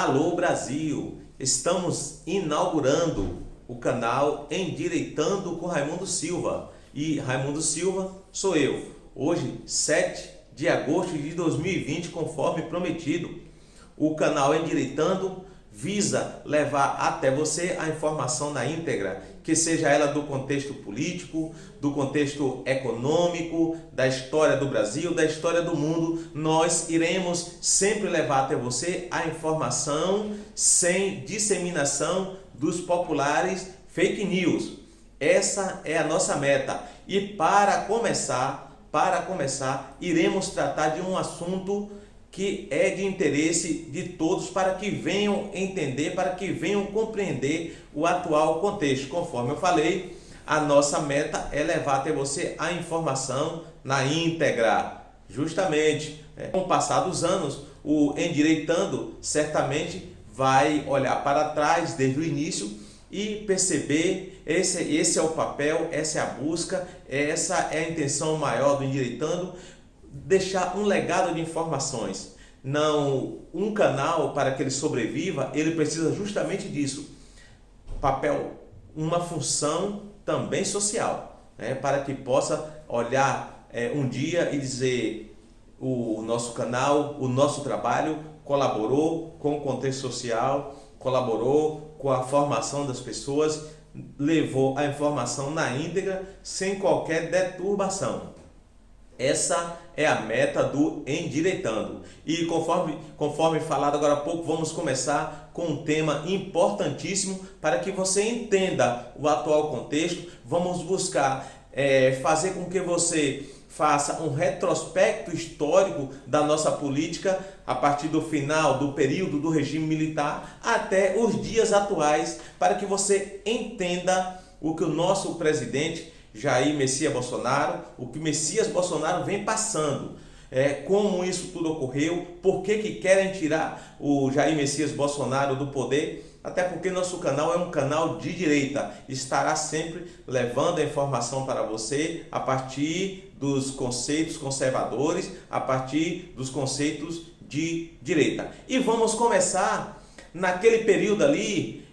Alô Brasil! Estamos inaugurando o canal Endireitando com Raimundo Silva. E Raimundo Silva sou eu. Hoje, 7 de agosto de 2020, conforme prometido. O canal Endireitando visa levar até você a informação na íntegra, que seja ela do contexto político, do contexto econômico, da história do Brasil, da história do mundo. Nós iremos sempre levar até você a informação sem disseminação dos populares fake news. Essa é a nossa meta. E para começar, iremos tratar de um assunto que é de interesse de todos, para que venham entender, para que venham compreender o atual contexto. Conforme eu falei, a nossa meta é levar até você a informação na íntegra. Justamente, com o passar dos anos, o Endireitando certamente vai olhar para trás desde o início e perceber, esse é o papel, essa é a busca, essa é a intenção maior do Endireitando, deixar um legado de informações. Não, um canal, para que ele sobreviva, ele precisa justamente disso. Papel, uma função também social, né? Para que possa olhar um dia e dizer: o nosso canal, o nosso trabalho colaborou com o contexto social, colaborou com a formação das pessoas, levou a informação na íntegra, sem qualquer deturbação. Essa é a meta do Endireitando. E conforme falado agora há pouco, vamos começar com um tema importantíssimo para que você entenda o atual contexto. Vamos buscar fazer com que você faça um retrospecto histórico da nossa política a partir do final do período do regime militar até os dias atuais, para que você entenda o que o nosso presidente Jair Messias Bolsonaro, o que Messias Bolsonaro vem passando, como isso tudo ocorreu, por que querem tirar o Jair Messias Bolsonaro do poder, até porque nosso canal é um canal de direita, estará sempre levando a informação para você a partir dos conceitos conservadores, a partir dos conceitos de direita. E vamos começar naquele período ali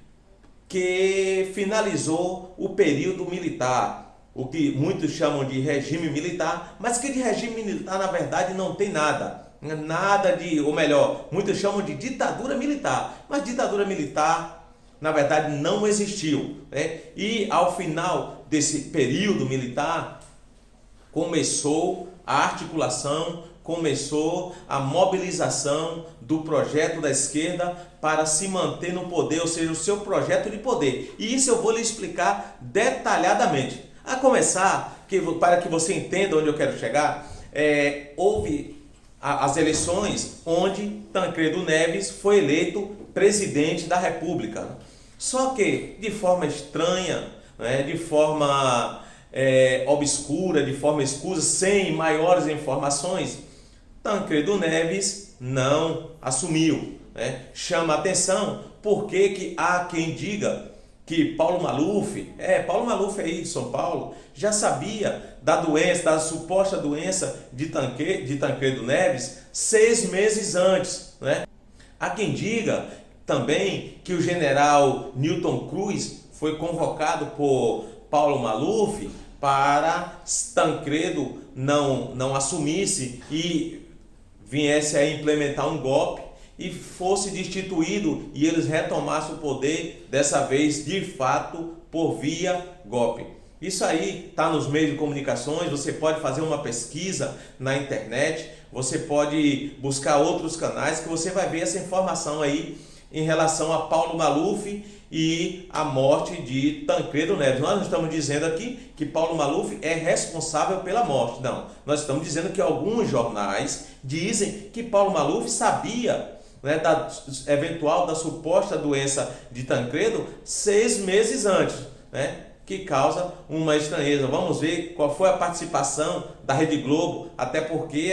que finalizou o período militar, o que muitos chamam de regime militar, mas que de regime militar na verdade não tem nada. Nada de, ou melhor, muitos chamam de ditadura militar, mas ditadura militar na verdade não existiu, né? E ao final desse período militar começou a articulação, começou a mobilização do projeto da esquerda para se manter no poder, ou seja, o seu projeto de poder. E isso eu vou lhe explicar detalhadamente. A começar, para que você entenda onde eu quero chegar, houve as eleições onde Tancredo Neves foi eleito presidente da República. Só que de forma estranha, né, de forma obscura, de forma escusa, sem maiores informações, Tancredo Neves não assumiu, né? Chama a atenção porque que há quem diga que Paulo Maluf aí de São Paulo, já sabia da doença, da suposta doença de Tancredo Neves 6 meses antes, né? Há quem diga também que o general Newton Cruz foi convocado por Paulo Maluf para Tancredo não assumisse e viesse a implementar um golpe e fosse destituído e eles retomassem o poder, dessa vez de fato por via golpe. Isso aí está nos meios de comunicações, você pode fazer uma pesquisa na internet, você pode buscar outros canais que você vai ver essa informação aí em relação a Paulo Maluf e a morte de Tancredo Neves. Nós não estamos dizendo aqui que Paulo Maluf é responsável pela morte, não. Nós estamos dizendo que alguns jornais dizem que Paulo Maluf sabia, né, da suposta doença de Tancredo 6 meses antes, né, que causa uma estranheza. Vamos ver qual foi a participação da Rede Globo, até porque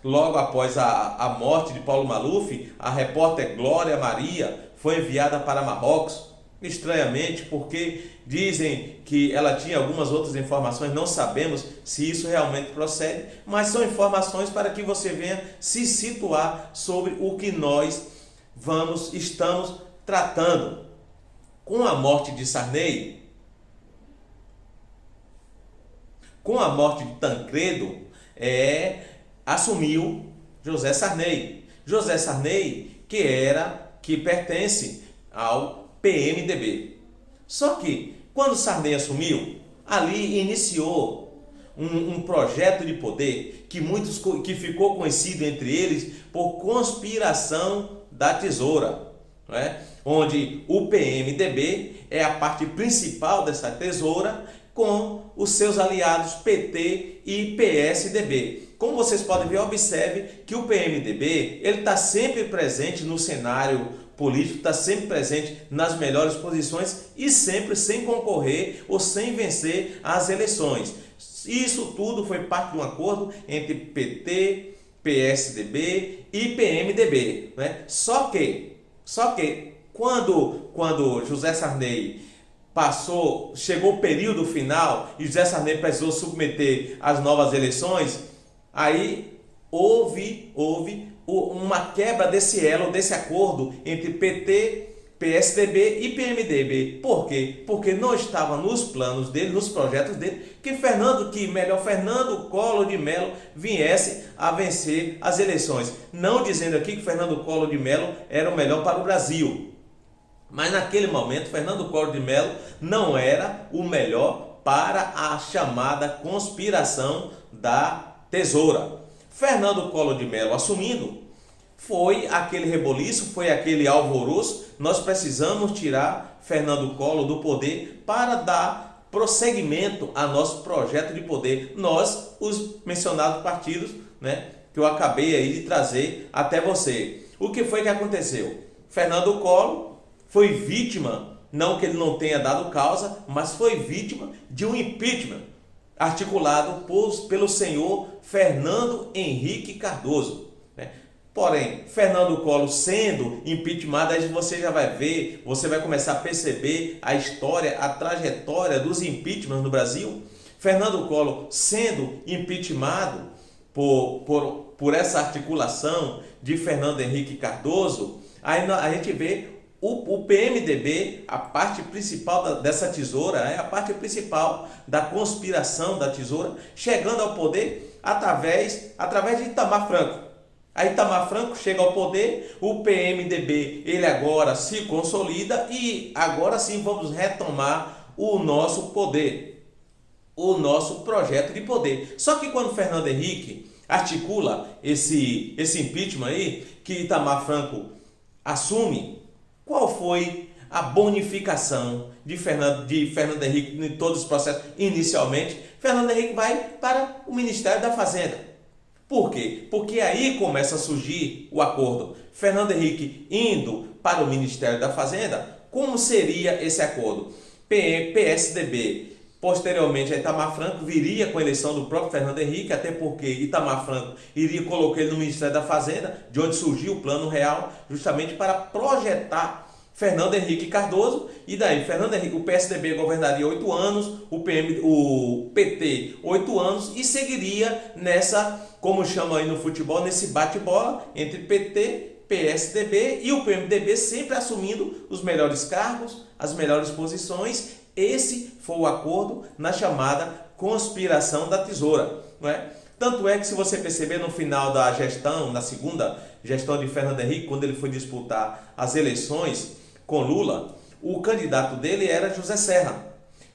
logo após a morte de Paulo Maluf, a repórter Glória Maria foi enviada para Marrocos, estranhamente, porque dizem que ela tinha algumas outras informações, não sabemos se isso realmente procede, mas são informações para que você venha se situar sobre o que nós estamos tratando. Com a morte de Sarney, com a morte de Tancredo, assumiu José Sarney. José Sarney, que pertence ao PMDB. Só que, quando Sarney assumiu, ali iniciou um projeto de poder que ficou conhecido entre eles por conspiração da tesoura, não é? Onde o PMDB é a parte principal dessa tesoura, com os seus aliados PT e PSDB. Como vocês podem ver, observe que o PMDB está sempre presente no cenário político, está sempre presente nas melhores posições e sempre sem concorrer ou sem vencer as eleições. Isso tudo foi parte de um acordo entre PT, PSDB e PMDB, né? Só que quando José Sarney chegou o período final e José Sarney precisou submeter as novas eleições, aí houve uma quebra desse elo, desse acordo entre PT, PSDB e PMDB. Por quê? Porque não estava nos planos dele, nos projetos dele, que Fernando Collor de Mello viesse a vencer as eleições. Não dizendo aqui que Fernando Collor de Mello era o melhor para o Brasil. Mas naquele momento, Fernando Collor de Mello não era o melhor para a chamada conspiração da tesoura. Fernando Collor de Mello assumindo, foi aquele reboliço, foi aquele alvoroço. Nós precisamos tirar Fernando Collor do poder para dar prosseguimento a nosso projeto de poder. Nós, os mencionados partidos, né, que eu acabei aí de trazer até você. O que foi que aconteceu? Fernando Collor foi vítima, não que ele não tenha dado causa, mas foi vítima de um impeachment articulado pelo senhor Fernando Henrique Cardoso, né? Porém, Fernando Collor sendo impeachmentado, aí você já vai ver, você vai começar a perceber a história, a trajetória dos impeachments no Brasil. Fernando Collor sendo impeachmentado por essa articulação de Fernando Henrique Cardoso, aí a gente vê o PMDB, a parte principal dessa tesoura, a parte principal da conspiração da tesoura, chegando ao poder através de Itamar Franco. A Itamar Franco chega ao poder, o PMDB ele agora se consolida e agora sim vamos retomar o nosso poder, o nosso projeto de poder. Só que quando Fernando Henrique articula esse impeachment aí, que Itamar Franco assume, qual foi a bonificação de Fernando Henrique em todos os processos? Inicialmente, Fernando Henrique vai para o Ministério da Fazenda. Por quê? Porque aí começa a surgir o acordo. Fernando Henrique indo para o Ministério da Fazenda, como seria esse acordo? PSDB, posteriormente a Itamar Franco, viria com a eleição do próprio Fernando Henrique, até porque Itamar Franco iria colocar ele no Ministério da Fazenda, de onde surgiu o Plano Real, justamente para projetar Fernando Henrique Cardoso, e daí Fernando Henrique, o PSDB governaria 8 anos, o PT 8 anos, e seguiria nessa, como chama aí no futebol, nesse bate-bola entre PT, PSDB e o PMDB, sempre assumindo os melhores cargos, as melhores posições. Esse foi o acordo na chamada conspiração da tesoura, não é? Tanto é que, se você perceber, no final da gestão, na segunda gestão de Fernando Henrique, quando ele foi disputar as eleições com Lula, o candidato dele era José Serra.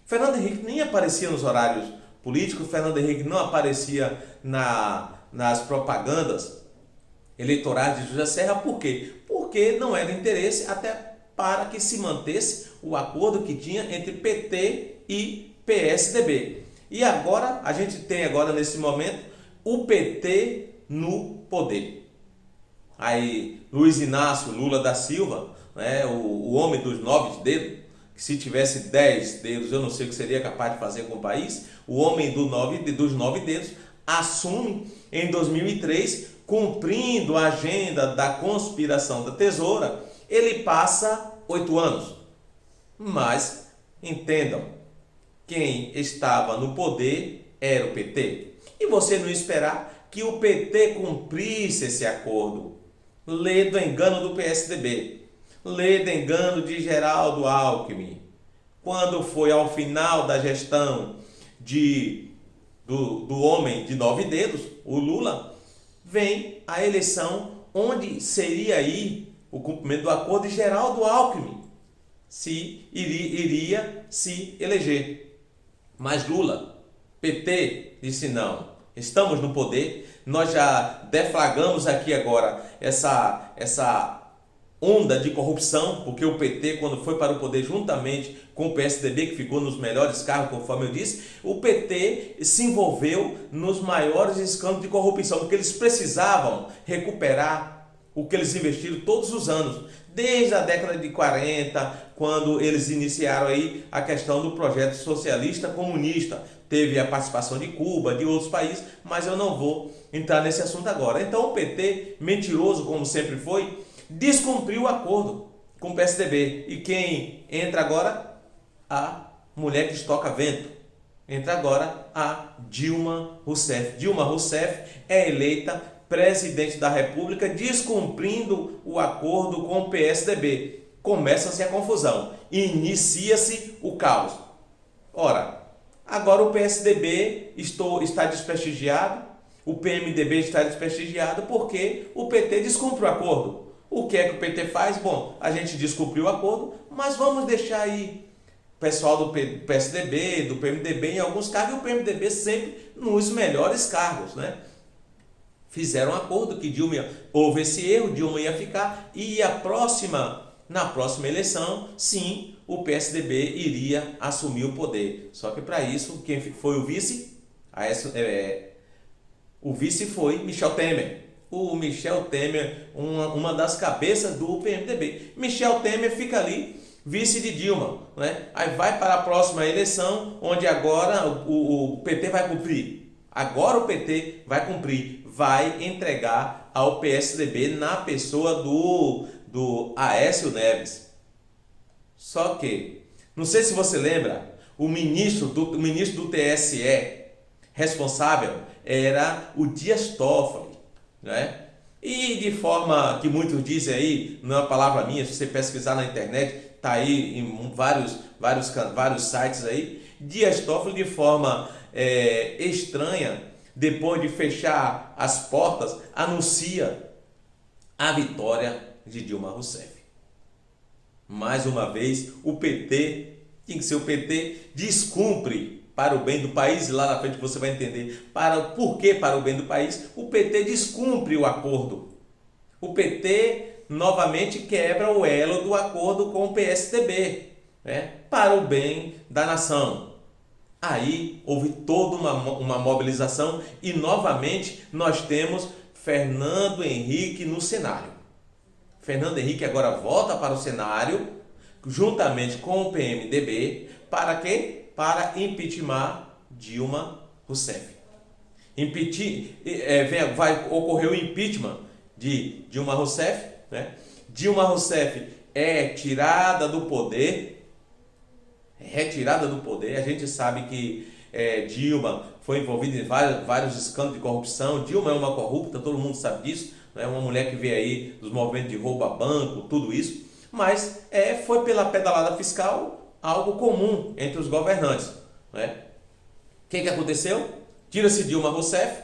Fernando Henrique nem aparecia nos horários políticos, Fernando Henrique não aparecia nas propagandas eleitorais de José Serra. Por quê? Porque não era interesse, até para que se mantesse o acordo que tinha entre PT e PSDB. E agora, a gente tem agora nesse momento o PT no poder. Aí Luiz Inácio Lula da Silva, né, o homem dos 9 dedos, que se tivesse 10 dedos eu não sei o que seria capaz de fazer com o país, o homem dos 9 dedos assume em 2003, cumprindo a agenda da conspiração da tesoura. Ele passa 8 anos. Mas, entendam, quem estava no poder era o PT. E você não esperar que o PT cumprisse esse acordo. Lê do engano do PSDB. Lê do engano de Geraldo Alckmin. Quando foi ao final da gestão do homem de 9 dedos, o Lula, vem a eleição onde seria aí o cumprimento do acordo de Geraldo Alckmin, se iria se eleger. Mas Lula, PT, disse não, estamos no poder, nós já deflagramos aqui agora essa onda de corrupção, porque o PT, quando foi para o poder juntamente com o PSDB, que ficou nos melhores cargos, conforme eu disse, o PT se envolveu nos maiores escândalos de corrupção, porque eles precisavam recuperar o que eles investiram todos os anos, desde a década de 40, quando eles iniciaram aí a questão do projeto socialista comunista. Teve a participação de Cuba, de outros países, mas eu não vou entrar nesse assunto agora. Então o PT, mentiroso como sempre foi, descumpriu o acordo com o PSDB. E quem entra agora? A mulher que estoca vento. Entra agora a Dilma Rousseff. Dilma Rousseff é eleita presidente da República, descumprindo o acordo com o PSDB. Começa-se a confusão. Inicia-se o caos. Ora, agora o PSDB está desprestigiado, o PMDB está desprestigiado porque o PT descumpre o acordo. O que é que o PT faz? Bom, a gente descumpriu o acordo, mas vamos deixar aí o pessoal do PSDB, do PMDB em alguns cargos, e o PMDB sempre nos melhores cargos, né? Fizeram um acordo que houve esse erro, Dilma ia ficar, e na próxima eleição, sim, o PSDB iria assumir o poder. Só que para isso, quem foi o vice? O vice foi Michel Temer. O Michel Temer, uma das cabeças do PMDB. Michel Temer fica ali, vice de Dilma, né? Aí vai para a próxima eleição, onde agora o PT vai cumprir. Agora o PT vai cumprir, vai entregar ao PSDB na pessoa do Aécio Neves. Só que, não sei se você lembra, o ministro do TSE responsável era o Dias Toffoli, né? E de forma que muitos dizem aí, não é uma palavra minha, se você pesquisar na internet, está aí em vários sites aí, Dias Toffoli de forma estranha, depois de fechar as portas, anuncia a vitória de Dilma Rousseff. Mais uma vez, o PT, tem que ser o PT, descumpre para o bem do país, e lá na frente você vai entender por que para o bem do país, o PT descumpre o acordo. O PT novamente quebra o elo do acordo com o PSDB, né, para o bem da nação. Aí houve toda uma mobilização e novamente nós temos Fernando Henrique no cenário. Fernando Henrique agora volta para o cenário, juntamente com o PMDB, para quê? Para impeachment Dilma Rousseff. Vai ocorrer o impeachment de Dilma Rousseff, né? Dilma Rousseff é retirada do poder. A gente sabe que Dilma foi envolvida em vários escândalos de corrupção. Dilma é uma corrupta, todo mundo sabe disso. É uma mulher que veio aí dos movimentos de roubo a banco, tudo isso. Mas foi pela pedalada fiscal algo comum entre os governantes, né? O que aconteceu? Tira-se Dilma Rousseff,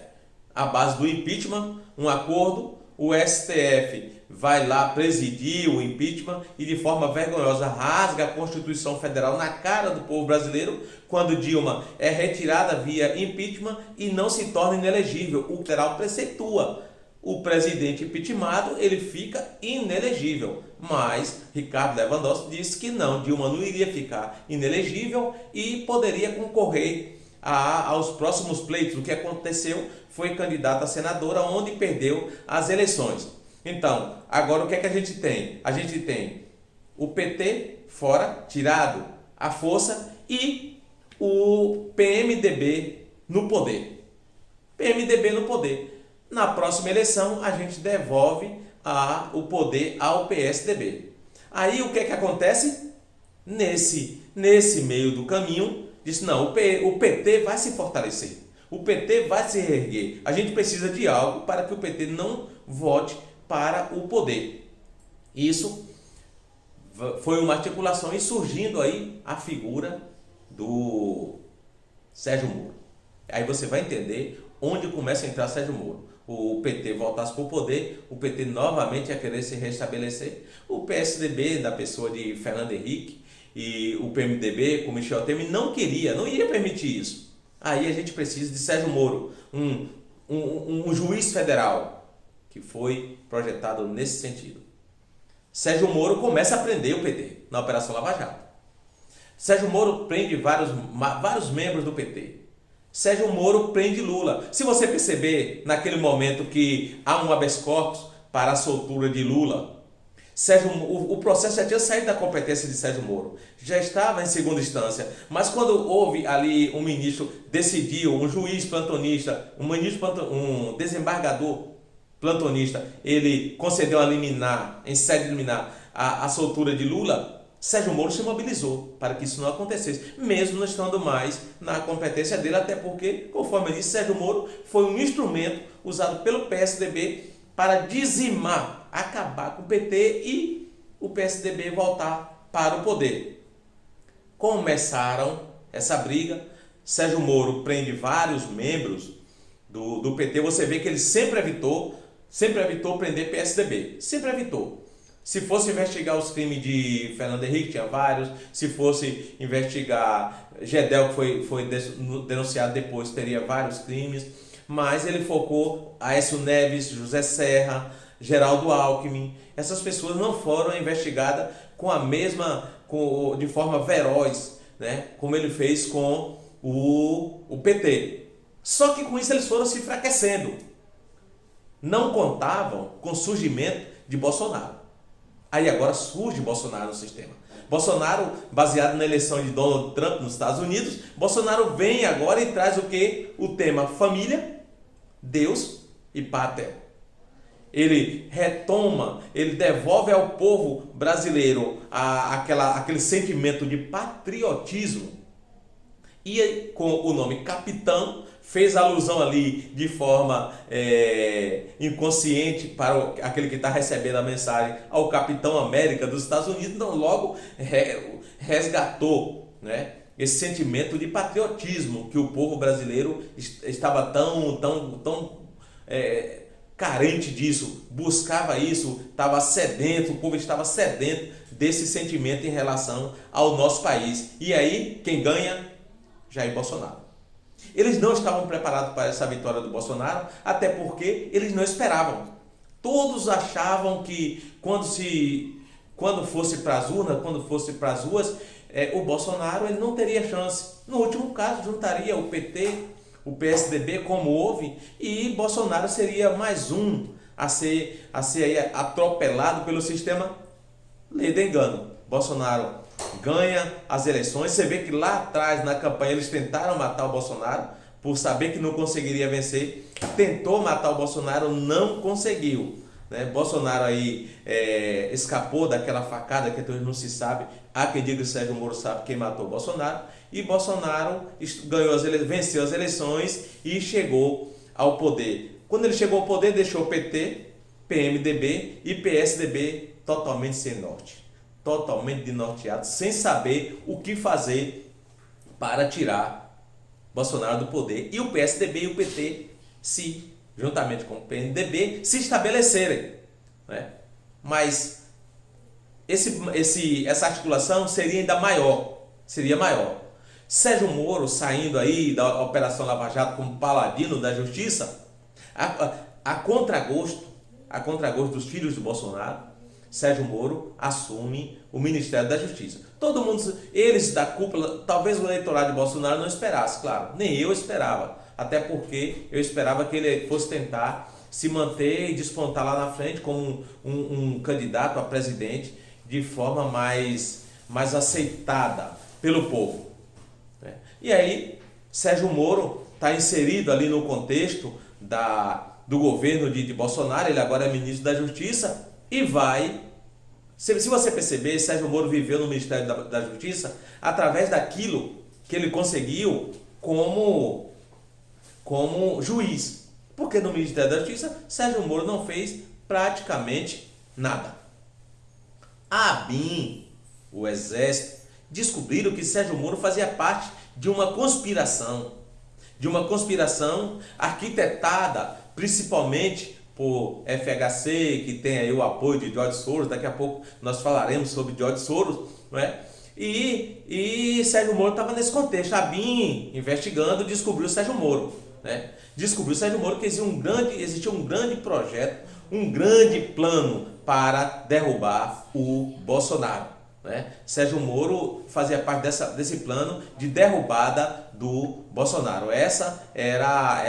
à base do impeachment, um acordo, o STF vai lá presidir o impeachment e de forma vergonhosa rasga a Constituição Federal na cara do povo brasileiro, quando Dilma é retirada via impeachment e não se torna inelegível. O federal preceitua. O presidente impeachmentado, ele fica inelegível. Mas Ricardo Lewandowski disse que não, Dilma não iria ficar inelegível e poderia concorrer aos próximos pleitos. O que aconteceu foi candidata a senadora, onde perdeu as eleições. Então, agora o que a gente tem? A gente tem o PT fora, tirado à força, e o PMDB no poder. PMDB no poder. Na próxima eleição, a gente devolve o poder ao PSDB. Aí o que acontece? Nesse meio do caminho, diz não, o PT vai se fortalecer. O PT vai se reerguer. A gente precisa de algo para que o PT não volte para o poder. Isso foi uma articulação e surgindo aí a figura do Sérgio Moro. Aí você vai entender onde começa a entrar Sérgio Moro. O PT voltasse para o poder, o PT novamente ia querer se restabelecer. O PSDB, da pessoa de Fernando Henrique, e o PMDB, com Michel Temer, não iria permitir isso. Aí a gente precisa de Sérgio Moro, um juiz federal, que foi projetado nesse sentido. Sérgio Moro começa a prender o PT na Operação Lava Jato. Sérgio Moro prende vários membros do PT. Sérgio Moro prende Lula. Se você perceber, naquele momento que há um habeas corpus para a soltura de Lula, o processo já tinha saído da competência de Sérgio Moro. Já estava em segunda instância. Mas quando houve ali um ministro decidiu, um juiz plantonista, um desembargador plantonista, ele concedeu a liminar, em sede liminar, a soltura de Lula, Sérgio Moro se mobilizou para que isso não acontecesse, mesmo não estando mais na competência dele, até porque, conforme eu disse, Sérgio Moro foi um instrumento usado pelo PSDB para dizimar, acabar com o PT e o PSDB voltar para o poder. Começaram essa briga, Sérgio Moro prende vários membros do PT, você vê que ele sempre evitou prender PSDB, sempre evitou. Se fosse investigar os crimes de Fernando Henrique, tinha vários. Se fosse investigar Gedel, que foi denunciado depois, teria vários crimes. Mas ele focou Aécio Neves, José Serra, Geraldo Alckmin. Essas pessoas não foram investigadas de forma veroz, né? Como ele fez com o PT. Só que com isso eles foram se enfraquecendo. Não contavam com o surgimento de Bolsonaro. Aí agora surge Bolsonaro no sistema. Bolsonaro, baseado na eleição de Donald Trump nos Estados Unidos, Bolsonaro vem agora e traz o quê? O tema família, Deus e pátria. Ele retoma, ele devolve ao povo brasileiro aquele sentimento de patriotismo. E com o nome capitão, fez alusão ali de forma inconsciente para aquele que está recebendo a mensagem ao Capitão América dos Estados Unidos, então logo resgatou, né, esse sentimento de patriotismo que o povo brasileiro estava tão carente disso, buscava isso, estava sedento, o povo estava sedento desse sentimento em relação ao nosso país. E aí, quem ganha? Jair Bolsonaro. Eles não estavam preparados para essa vitória do Bolsonaro, até porque eles não esperavam. Todos achavam que quando fosse para as urnas, quando fosse para as ruas, o Bolsonaro ele não teria chance. No último caso, juntaria o PT, o PSDB, como houve, e Bolsonaro seria mais um a ser atropelado pelo sistema lei do engano. Bolsonaro ganha as eleições. Você vê que lá atrás, na campanha, eles tentaram matar o Bolsonaro, por saber que não conseguiria vencer. Tentou matar o Bolsonaro, não conseguiu, né? Bolsonaro aí escapou daquela facada que até hoje não se sabe. Há quem diga que Sérgio Moro sabe quem matou o Bolsonaro. E Bolsonaro venceu as eleições e chegou ao poder. Quando ele chegou ao poder, deixou o PT, PMDB e PSDB totalmente sem norte. Totalmente desnorteado, sem saber o que fazer para tirar Bolsonaro do poder. E o PSDB e o PT, juntamente com o PMDB, se estabelecerem, né? Mas essa articulação seria ainda maior. Seria maior. Sérgio Moro saindo aí da Operação Lava Jato como paladino da justiça, a contragosto dos filhos do Bolsonaro, Sérgio Moro assume o Ministério da Justiça. Todo mundo, eles da cúpula, talvez o eleitorado de Bolsonaro não esperasse, claro, nem eu esperava, até porque eu esperava que ele fosse tentar se manter e despontar lá na frente como um candidato a presidente de forma mais aceitada pelo povo. E aí, Sérgio Moro está inserido ali no contexto do governo de Bolsonaro, ele agora é ministro da Justiça e vai. Se você perceber, Sérgio Moro viveu no Ministério da Justiça através daquilo que ele conseguiu como juiz. Porque no Ministério da Justiça, Sérgio Moro não fez praticamente nada. A ABIN, o Exército, descobriram que Sérgio Moro fazia parte de uma conspiração arquitetada principalmente por FHC, que tem aí o apoio de George Soros. Daqui a pouco nós falaremos sobre George Soros, não é? E Sérgio Moro estava nesse contexto. A ABIN, investigando, descobriu Sérgio Moro, né? Descobriu Sérgio Moro que existia um grande projeto, um grande plano para derrubar o Bolsonaro, né? Sérgio Moro fazia parte desse plano de derrubada do Bolsonaro. Essa era a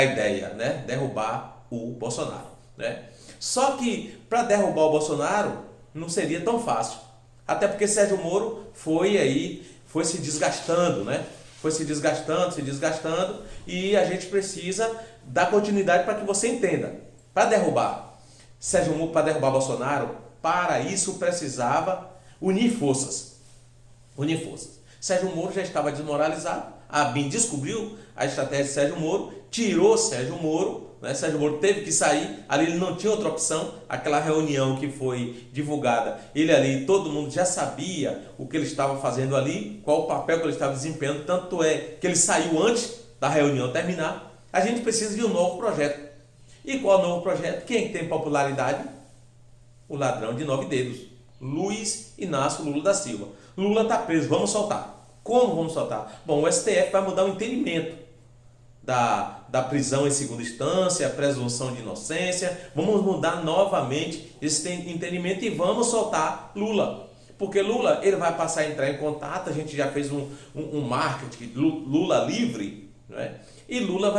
ideia, né? Derrubar o Bolsonaro, né? Só que para derrubar o Bolsonaro não seria tão fácil, até porque Sérgio Moro foi se desgastando, né? Foi se desgastando, e a gente precisa dar continuidade para que você entenda. Para derrubar Bolsonaro, para isso precisava unir forças. Sérgio Moro já estava desmoralizado. A ABIN descobriu a estratégia de Sérgio Moro, tirou Sérgio Moro, né? Sérgio Moro teve que sair, ali ele não tinha outra opção. Aquela reunião que foi divulgada, todo mundo já sabia o que ele estava fazendo ali, qual o papel que ele estava desempenhando, tanto é que ele saiu antes da reunião terminar. A gente precisa de um novo projeto. E qual é o novo projeto? Quem tem popularidade? O ladrão de 9 dedos, Luiz Inácio Lula da Silva. Lula está preso, vamos soltar. Como vamos soltar? Bom, o STF vai mudar o entendimento da prisão em segunda instância, a presunção de inocência. Vamos mudar novamente esse entendimento e vamos soltar Lula. Porque Lula ele vai passar a entrar em contato. A gente já fez um marketing Lula livre, né? E Lula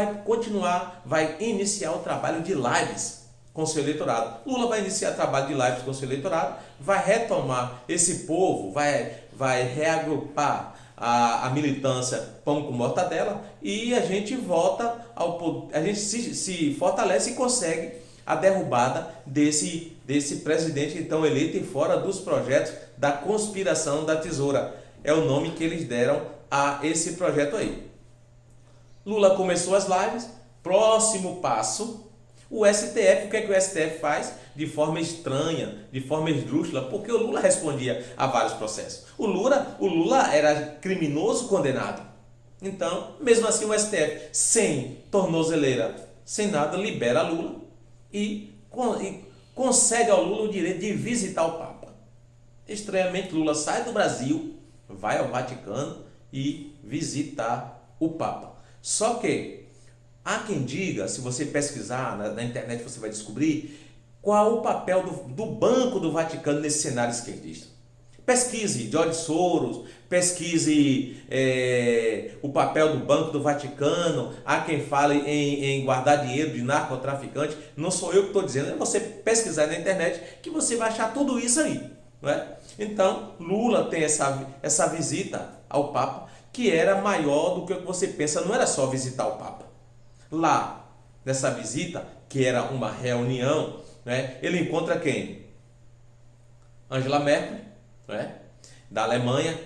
vai iniciar o trabalho de lives com seu eleitorado. Lula vai iniciar trabalho de lives com seu eleitorado, vai retomar esse povo, vai reagrupar a militância pão com mortadela, e a gente volta a gente se fortalece e consegue a derrubada desse presidente então eleito e fora dos projetos da conspiração da tesoura. É o nome que eles deram a esse projeto aí. Lula começou as lives. Próximo passo, o STF. O que é que o STF faz? De forma estranha, de forma esdrúxula, porque o Lula respondia a vários processos. O Lula era criminoso condenado. Então, mesmo assim, o STF, sem tornozeleira, sem nada, libera Lula e concede ao Lula o direito de visitar o Papa. Estranhamente, Lula sai do Brasil, vai ao Vaticano e visitar o Papa. Só que há quem diga, se você pesquisar na internet você vai descobrir qual o papel do Banco do Vaticano nesse cenário esquerdista. Pesquise George Soros, pesquise o papel do Banco do Vaticano. Há quem fale em guardar dinheiro de narcotraficante. Não sou eu que estou dizendo, é você pesquisar na internet que você vai achar tudo isso aí, não é? Então, Lula tem essa visita ao Papa, que era maior do que o que você pensa. Não era só visitar o Papa. Lá, nessa visita, que era uma reunião, né, ele encontra quem? Angela Merkel, né, da Alemanha,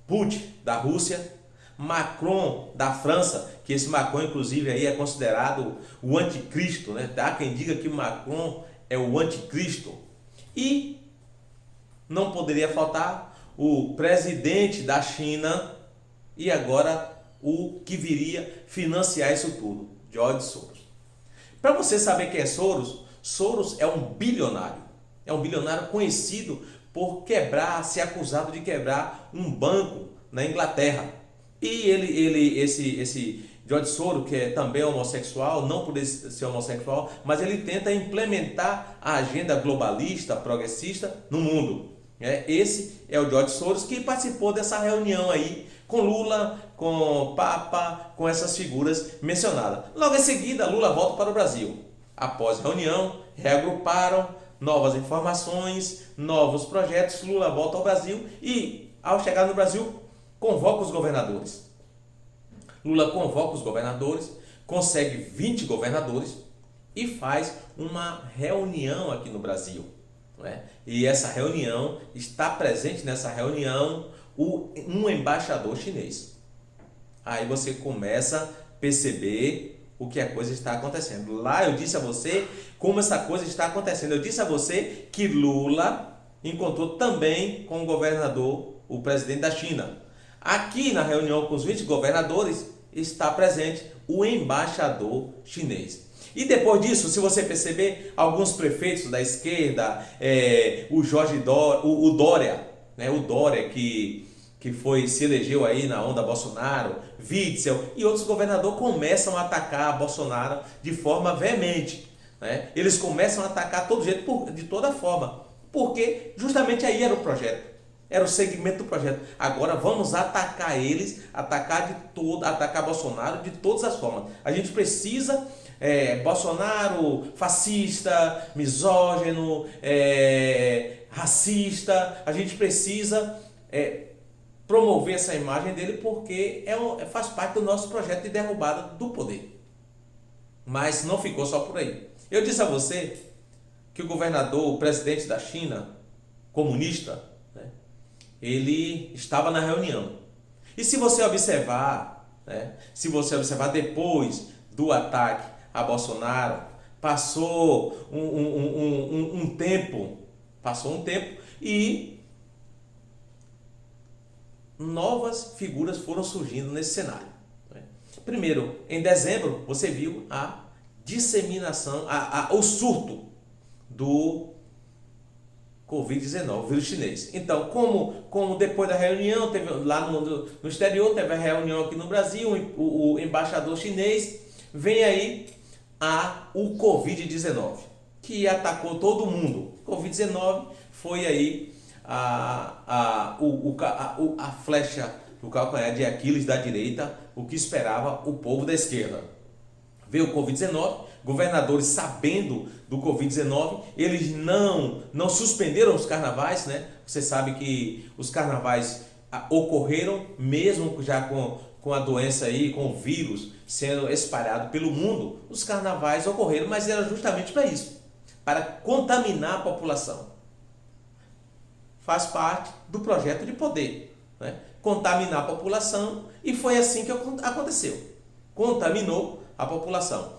Putin, da Rússia, Macron, da França, que esse Macron, inclusive, aí é considerado o anticristo, né? Há quem diga que Macron é o anticristo. E não poderia faltar o presidente da China e agora o que viria financiar isso tudo, George Soros. Para você saber quem é Soros, Soros é um bilionário. É um bilionário conhecido por ser acusado de quebrar um banco na Inglaterra. E esse George Soros, que é também homossexual, não por ser homossexual, mas ele tenta implementar a agenda globalista, progressista no mundo. Esse é o George Soros, que participou dessa reunião aí com Lula, com o Papa, com essas figuras mencionadas. Logo em seguida, Lula volta para o Brasil. Após a reunião, reagruparam novas informações, novos projetos. Lula volta ao Brasil e, ao chegar no Brasil, convoca os governadores. Lula convoca os governadores, consegue 20 governadores e faz uma reunião aqui no Brasil. E essa reunião, está presente nessa reunião um embaixador chinês. Aí você começa a perceber o que a coisa está acontecendo. Lá eu disse a você como essa coisa está acontecendo. Eu disse a você que Lula encontrou também com o governador, o presidente da China. Aqui na reunião com os 20 governadores está presente o embaixador chinês. E depois disso, se você perceber, alguns prefeitos da esquerda, o Dória, né, o Dória que se elegeu aí na onda Bolsonaro, Witzel e outros governadores começam a atacar Bolsonaro de forma veemente. Né? Eles começam a atacar todo jeito, de toda forma, porque justamente aí era o projeto. Era o segmento do projeto. Agora vamos atacar eles, atacar Bolsonaro de todas as formas. A gente precisa, Bolsonaro fascista, misógino, racista, a gente precisa promover essa imagem dele porque faz parte do nosso projeto de derrubada do poder. Mas não ficou só por aí. Eu disse a você que o governador, o presidente da China, comunista, né, ele estava na reunião. E se você observar, depois do ataque a Bolsonaro, passou um tempo e novas figuras foram surgindo nesse cenário. Primeiro, em dezembro, você viu a disseminação, o surto do Covid-19, vírus chinês. Então, como depois da reunião, teve lá no exterior, teve a reunião aqui no Brasil, o embaixador chinês, vem aí o Covid-19, que atacou todo mundo. Covid-19 foi aí a flecha do calcanhar de Aquiles da direita, o que esperava o povo da esquerda. Veio o Covid-19, governadores sabendo do Covid-19, eles não suspenderam os carnavais, né? Você sabe que os carnavais ocorreram mesmo já com a doença aí, com o vírus sendo espalhado pelo mundo, os carnavais ocorreram, mas era justamente para isso, para contaminar a população. Faz parte do projeto de poder, né? Contaminar a população, e foi assim que aconteceu. Contaminou a população.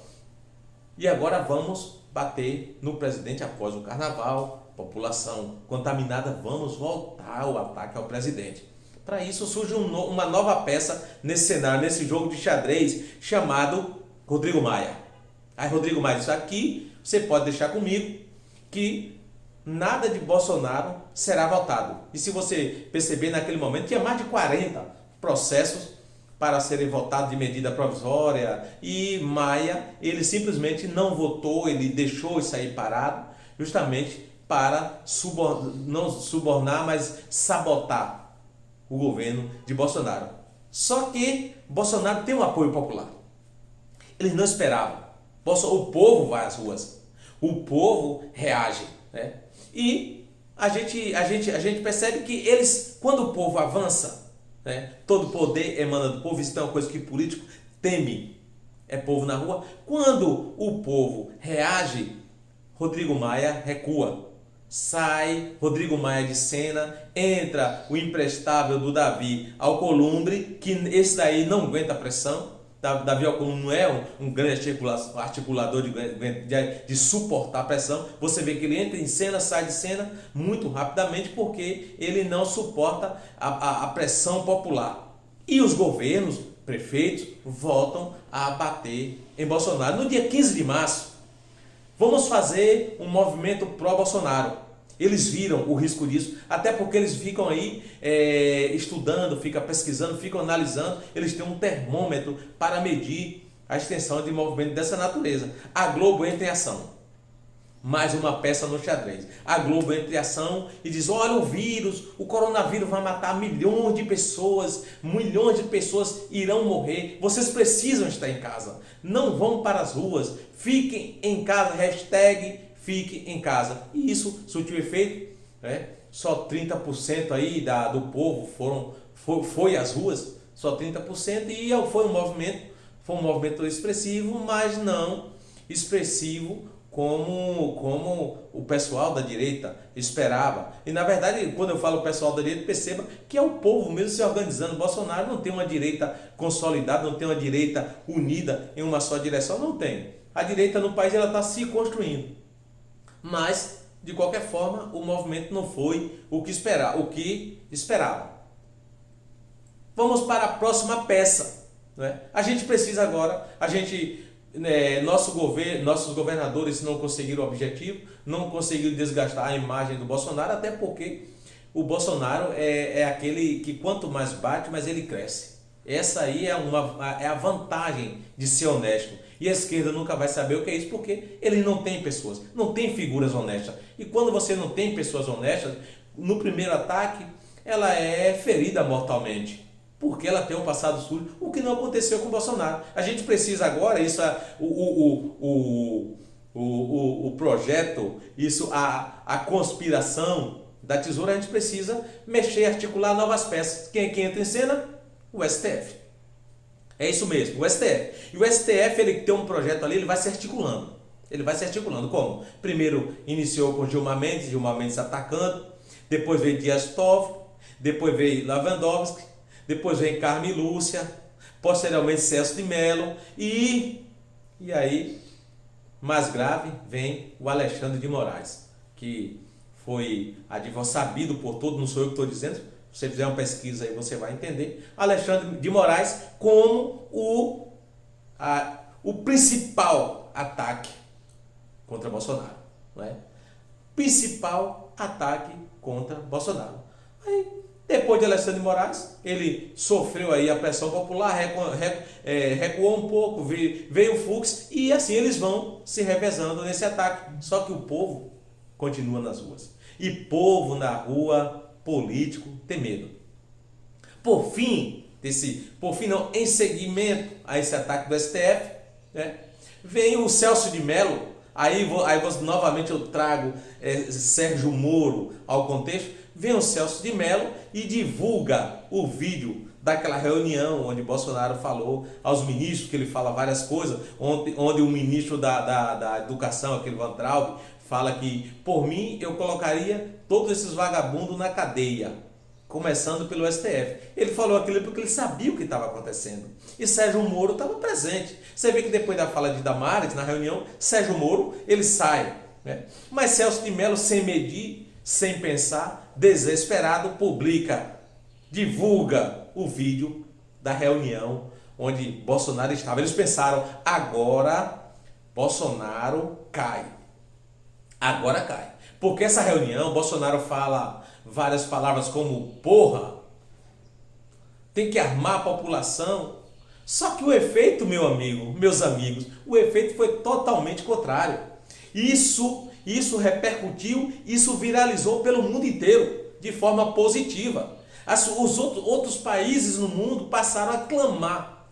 E agora vamos bater no presidente após o carnaval, população contaminada, vamos voltar ao ataque ao presidente. Para isso surge uma nova peça nesse cenário, nesse jogo de xadrez chamado Rodrigo Maia. Aí Rodrigo Maia disse: aqui você pode deixar comigo que nada de Bolsonaro será votado. E se você perceber, naquele momento tinha mais de 40 processos para serem votados de medida provisória, e Maia, ele simplesmente não votou, ele deixou isso aí parado, justamente para não subornar, mas sabotar o governo de Bolsonaro. Só que Bolsonaro tem um apoio popular. Eles não esperavam. O povo vai às ruas, o povo reage, né? E a gente percebe que eles, quando o povo avança, né, todo poder emana do povo. Isso é uma coisa que o político teme, é povo na rua. Quando o povo reage, Rodrigo Maia recua. Sai Rodrigo Maia de cena, entra o imprestável do Davi Alcolumbre, que esse daí não aguenta a pressão. Davi Alcolumbre não é um grande articulador de suportar a pressão. Você vê que ele entra em cena, sai de cena muito rapidamente, porque ele não suporta a pressão popular. E os governos, prefeitos, voltam a bater em Bolsonaro. No dia 15 de março, vamos fazer um movimento pró-Bolsonaro. Eles viram o risco disso, até porque eles ficam aí estudando, ficam pesquisando, ficam analisando. Eles têm um termômetro para medir a extensão de movimento dessa natureza. A Globo entra em ação. Mais uma peça no xadrez. A Globo entra em ação e diz: olha o vírus, o coronavírus vai matar milhões de pessoas irão morrer. Vocês precisam estar em casa. Não vão para as ruas. Fiquem em casa. Hashtag fique em casa. E isso surtiu efeito, né? Só 30% aí do povo foi às ruas, só 30%, e foi um movimento expressivo, mas não expressivo como o pessoal da direita esperava. E na verdade, quando eu falo pessoal da direita, perceba que é o povo mesmo se organizando. Bolsonaro não tem uma direita consolidada, não tem uma direita unida em uma só direção, não tem. A direita no país ela está se construindo. Mas, de qualquer forma, o movimento não foi o que esperava. Vamos para a próxima peça. Né? A gente precisa agora, nossos governadores não conseguiram o objetivo, não conseguiram desgastar a imagem do Bolsonaro, até porque o Bolsonaro é aquele que quanto mais bate, mais ele cresce. Essa aí é a vantagem de ser honesto. E a esquerda nunca vai saber o que é isso, porque ele não tem pessoas, não tem figuras honestas. E quando você não tem pessoas honestas, no primeiro ataque, ela é ferida mortalmente. Porque ela tem um passado sujo, o que não aconteceu com o Bolsonaro. A gente precisa agora, o projeto, a conspiração da tesoura, a gente precisa mexer, articular novas peças. Quem entra em cena? O STF. É isso mesmo, o STF. E o STF, ele tem um projeto ali, ele vai se articulando. Ele vai se articulando. Como? Primeiro iniciou com Gilmar Mendes atacando, depois veio Dias Toffoli, depois veio Lewandowski, depois vem Carmen Lúcia, posteriormente Celso de Mello e aí, mais grave, vem o Alexandre de Moraes, que foi sabido por todos, não sou eu que estou dizendo, se você fizer uma pesquisa aí você vai entender, Alexandre de Moraes como o principal ataque contra Bolsonaro. Não é? Principal ataque contra Bolsonaro. Aí, depois de Alexandre de Moraes, ele sofreu aí a pressão popular, recuou um pouco, veio o Fux e assim eles vão se revezando nesse ataque. Só que o povo continua nas ruas. E povo na rua, político, tem medo. Por fim, em seguimento a esse ataque do STF, né, vem o Celso de Mello. Aí novamente eu trago Sérgio Moro ao contexto. Vem o Celso de Mello e divulga o vídeo daquela reunião onde Bolsonaro falou aos ministros, que ele fala várias coisas, onde o ministro da Educação, aquele Van Traub, fala que, por mim, eu colocaria todos esses vagabundos na cadeia, começando pelo STF. Ele falou aquilo porque ele sabia o que estava acontecendo. E Sérgio Moro estava presente. Você vê que depois da fala de Damares, na reunião, Sérgio Moro, ele sai. Né? Mas Celso de Mello, sem medir, sem pensar, desesperado, divulga o vídeo da reunião onde Bolsonaro estava. Eles pensaram, agora Bolsonaro cai. Agora cai. Porque essa reunião, Bolsonaro fala várias palavras como porra, tem que armar a população. Só que o efeito, meus amigos, o efeito foi totalmente contrário. Isso repercutiu, isso viralizou pelo mundo inteiro de forma positiva. Os outros países no mundo passaram a aclamar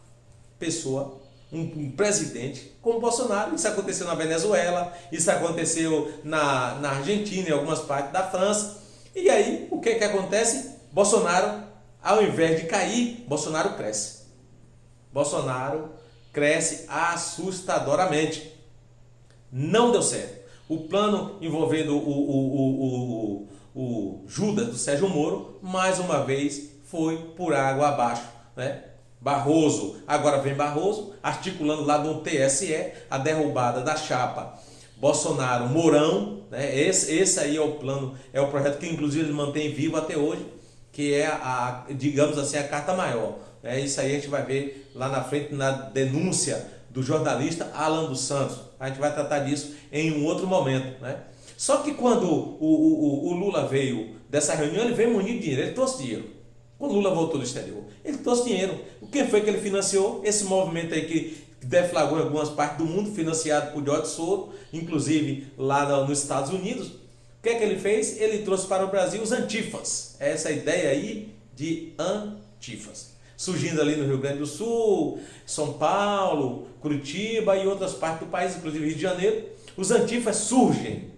um presidente como Bolsonaro. Isso aconteceu na Venezuela, isso aconteceu na Argentina, em algumas partes da França. E aí, o que acontece? Bolsonaro, ao invés de cair, Bolsonaro cresce. Bolsonaro cresce assustadoramente. Não deu certo. O plano envolvendo o Judas do Sérgio Moro, mais uma vez, foi por água abaixo. Né? Agora vem Barroso, articulando lá do TSE a derrubada da chapa Bolsonaro-Mourão. Né? Esse aí é o plano, é o projeto que inclusive ele mantém vivo até hoje, que é digamos assim, a carta maior. Né? Isso aí a gente vai ver lá na frente na denúncia do jornalista Alan dos Santos. A gente vai tratar disso em um outro momento. Né? Só que quando o Lula veio dessa reunião, ele veio munido de dinheiro, ele trouxe dinheiro. Quando o Lula voltou do exterior, ele trouxe dinheiro. Quem foi que ele financiou? Esse movimento aí que deflagrou em algumas partes do mundo, financiado por George Soros, inclusive lá nos Estados Unidos. O que é que ele fez? Ele trouxe para o Brasil os antifas. Essa ideia aí de antifas. Surgindo ali no Rio Grande do Sul, São Paulo, Curitiba e outras partes do país, inclusive Rio de Janeiro, os antifas surgem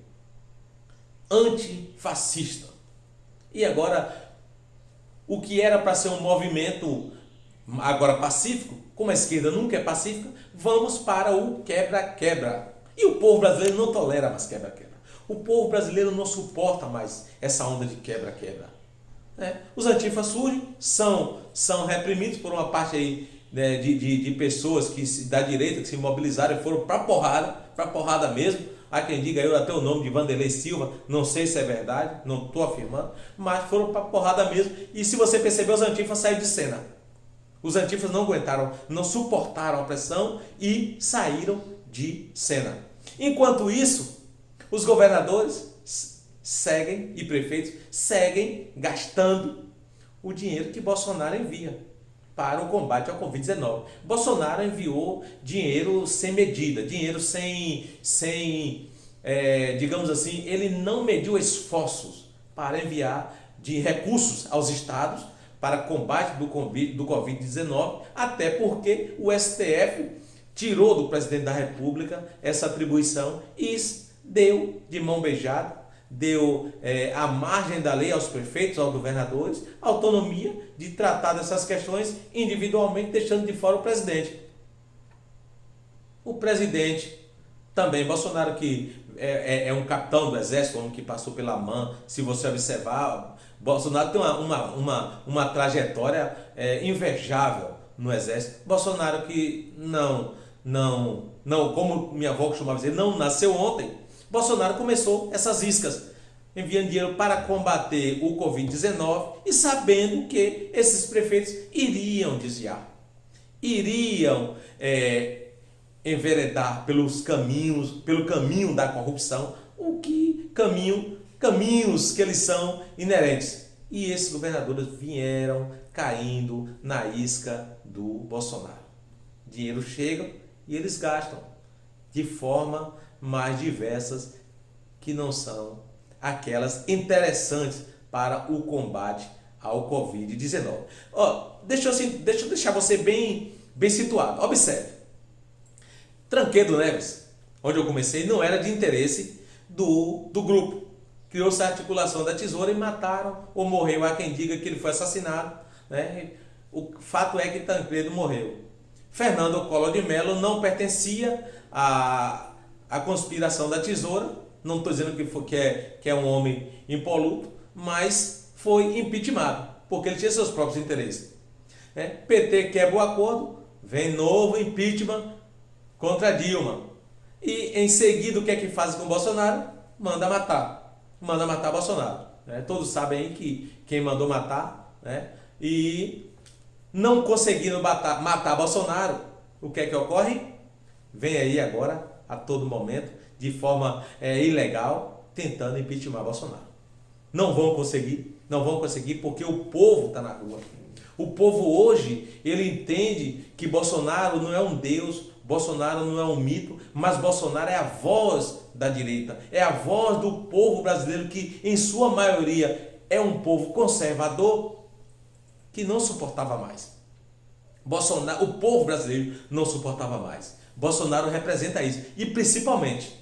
antifascista. E agora, o que era para ser um movimento agora pacífico, como a esquerda nunca é pacífica, vamos para o quebra-quebra. E o povo brasileiro não tolera mais quebra-quebra. O povo brasileiro não suporta mais essa onda de quebra-quebra. Os antifas surgem, são reprimidos por uma parte aí, né, de pessoas da direita que se mobilizaram e foram para porrada mesmo. Há quem diga, eu até o nome de Vanderlei Silva, não sei se é verdade, não estou afirmando, mas foram para porrada mesmo. E se você perceber, os antifas saíram de cena. Os antifas não aguentaram, não suportaram a pressão e saíram de cena. Enquanto isso, os governadores seguem e prefeitos seguem gastando o dinheiro que Bolsonaro envia para o combate ao Covid-19. Bolsonaro enviou dinheiro sem medida, dinheiro digamos assim, ele não mediu esforços para enviar de recursos aos estados para combate do Covid-19, até porque o STF tirou do presidente da República essa atribuição e deu de mão beijada, deu à margem da lei aos prefeitos, aos governadores, autonomia de tratar dessas questões individualmente, deixando de fora o presidente. O presidente também, Bolsonaro, que é um capitão do exército, um homem que passou pela MAN, se você observar, Bolsonaro tem uma trajetória invejável no exército. Bolsonaro que não, como minha avó costumava dizer, não nasceu ontem. Bolsonaro começou essas iscas, enviando dinheiro para combater o Covid-19 e sabendo que esses prefeitos iriam desviar, iriam enveredar pelo caminho da corrupção, caminhos que eles são inerentes. E esses governadores vieram caindo na isca do Bolsonaro. Dinheiro chega e eles gastam de forma mais diversas que não são aquelas interessantes para o combate ao Covid-19. Deixa eu deixar você bem situado. Observe. Tranqueiro Neves, onde eu comecei, não era de interesse do grupo. Criou-se a articulação da tesoura e mataram ou morreu. Há quem diga que ele foi assassinado, né? O fato é que Tancredo morreu. Fernando Collor de Mello não pertencia à conspiração da tesoura. Não estou dizendo que é um homem impoluto, mas foi impeachmentado, porque ele tinha seus próprios interesses. PT quebra o acordo, vem novo impeachment contra Dilma. E em seguida o que é que faz com Bolsonaro? Manda matar Bolsonaro. Todos sabem aí que quem mandou matar, e não conseguindo matar Bolsonaro, o que é que ocorre? Vem aí agora, a todo momento, de forma ilegal, tentando impeachment Bolsonaro. Não vão conseguir porque o povo está na rua. O povo hoje, ele entende que Bolsonaro não é um Deus, Bolsonaro não é um mito, mas Bolsonaro é a voz da direita, é a voz do povo brasileiro que, em sua maioria, é um povo conservador que não suportava mais. O povo brasileiro não suportava mais. Bolsonaro representa isso. E principalmente,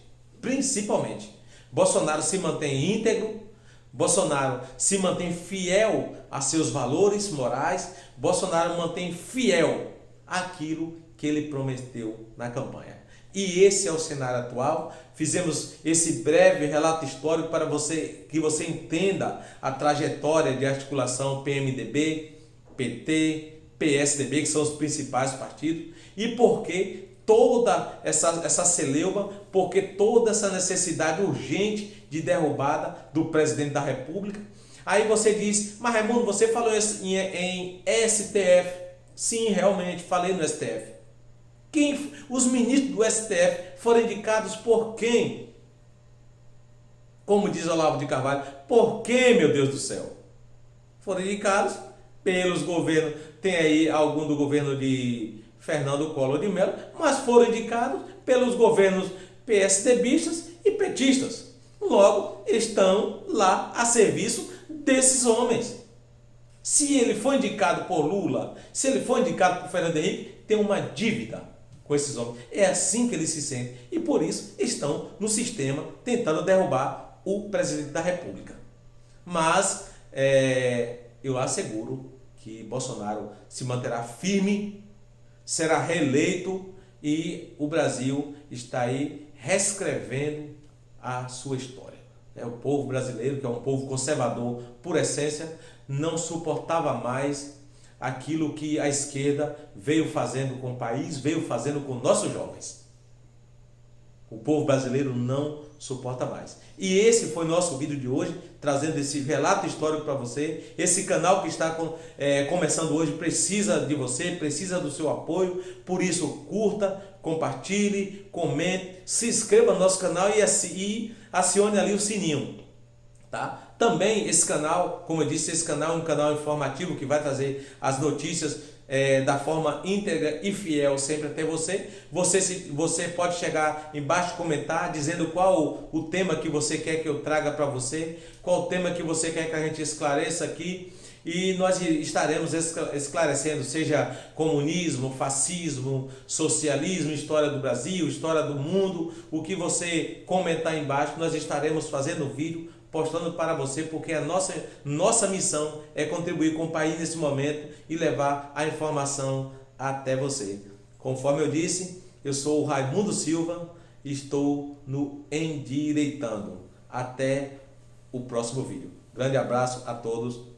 Bolsonaro se mantém íntegro, Bolsonaro se mantém fiel a seus valores morais, Bolsonaro mantém fiel àquilo que ele prometeu na campanha. E esse é o cenário atual. Fizemos esse breve relato histórico para que você entenda a trajetória de articulação PMDB, PT, PSDB, que são os principais partidos, e por que toda essa celeuma, porque toda essa necessidade urgente de derrubada do presidente da República. Aí você diz, mas Raimundo, você falou em STF. Sim, realmente, falei no STF. Os ministros do STF foram indicados por quem? Como diz Olavo de Carvalho, por quem, meu Deus do céu? Foram indicados pelos governos, tem aí algum do governo de Fernando Collor de Mello, mas foram indicados pelos governos PSDBistas e petistas. Logo, estão lá a serviço desses homens. Se ele foi indicado por Lula, se ele foi indicado por Fernando Henrique, tem uma dívida com esses homens. É assim que eles se sentem. E por isso estão no sistema tentando derrubar o presidente da República. Mas eu asseguro que Bolsonaro se manterá firme, será reeleito e o Brasil está aí reescrevendo a sua história. O povo brasileiro, que é um povo conservador por essência, não suportava mais aquilo que a esquerda veio fazendo com o país, veio fazendo com nossos jovens. O povo brasileiro não suporta mais. E esse foi nosso vídeo de hoje, trazendo esse relato histórico para você. Esse canal que está começando hoje precisa de você, precisa do seu apoio. Por isso, curta, compartilhe, comente, se inscreva no nosso canal e acione ali o sininho. Tá? Também esse canal, como eu disse, esse canal é um canal informativo que vai trazer as notícias da forma íntegra e fiel sempre até você. Você pode chegar embaixo e comentar dizendo qual o tema que você quer que eu traga para você, qual o tema que você quer que a gente esclareça aqui, e nós estaremos esclarecendo, seja comunismo, fascismo, socialismo, história do Brasil, história do mundo. O que você comentar embaixo, nós estaremos fazendo vídeo, postando para você, porque a nossa missão é contribuir com o país nesse momento e levar a informação até você. Conforme eu disse, eu sou o Raimundo Silva e estou no Endireitando. Até o próximo vídeo. Grande abraço a todos.